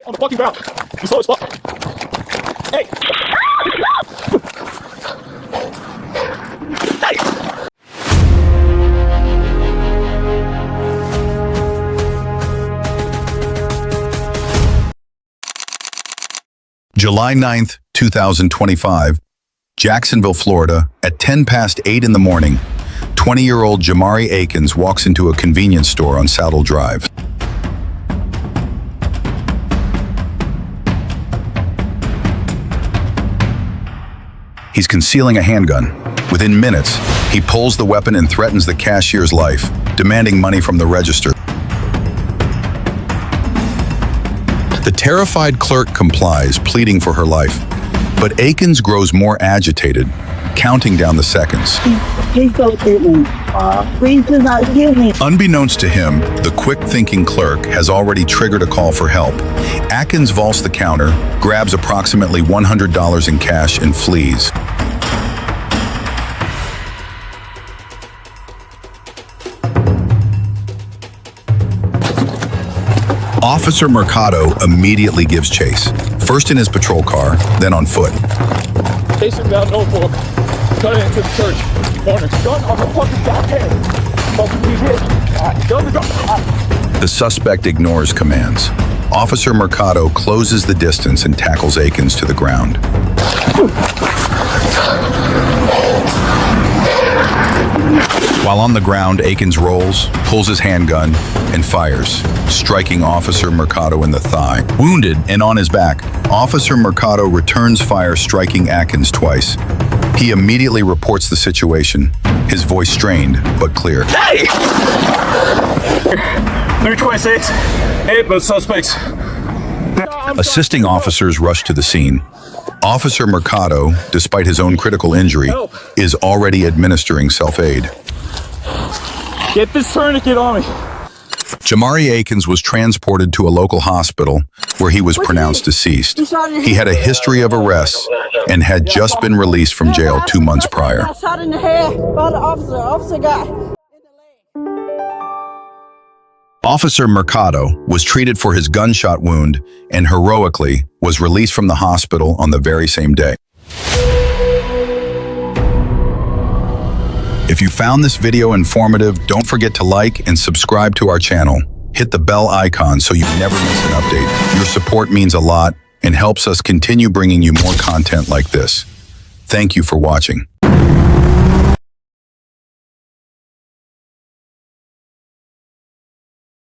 On the fucking ground. You slow as fuck. Hey. Hey. July 9th, 2025, Jacksonville, Florida, at 10 past 8 in the morning, 20-year-old Jamari Akins walks into a convenience store on Saddle Drive. He's concealing a handgun. Within minutes, he pulls the weapon and threatens the cashier's life, demanding money from the register. The terrified clerk complies, pleading for her life. But Akins grows more agitated, counting down the seconds. Please don't shoot me. Please do not shoot me. Unbeknownst to him, the quick-thinking clerk has already triggered a call for help. Akins vaults the counter, grabs approximately $100 in cash, and flees. Officer Mercado immediately gives chase, first in his patrol car, then on foot. Chase him down Norfolk. Cut into the church. Corner. Gun on the fucking backhead. Fucking he's hit. Alright, gun the gun. The suspect ignores commands. Officer Mercado closes the distance and tackles Akins to the ground. While on the ground, Akins rolls, pulls his handgun, and fires, striking Officer Mercado in the thigh. Wounded and on his back, Officer Mercado returns fire, striking Akins twice. He immediately reports the situation, his voice strained but clear. Hey! 326. Hit both suspects. Assisting officers rush to the scene. Officer Mercado, despite his own critical injury, is already administering self-aid. Get this tourniquet on me. Jamari Akins was transported to a local hospital where he was pronounced deceased. He had a history of arrests and had just been released from jail 2 months prior. Shot in the head by the officer. Officer got in the leg. Officer Mercado was treated for his gunshot wound and heroically was released from the hospital on the very same day. If you found this video informative, don't forget to like and subscribe to our channel. Hit the bell icon so you never miss an update. Your support means a lot and helps us continue bringing you more content like this. Thank you for watching.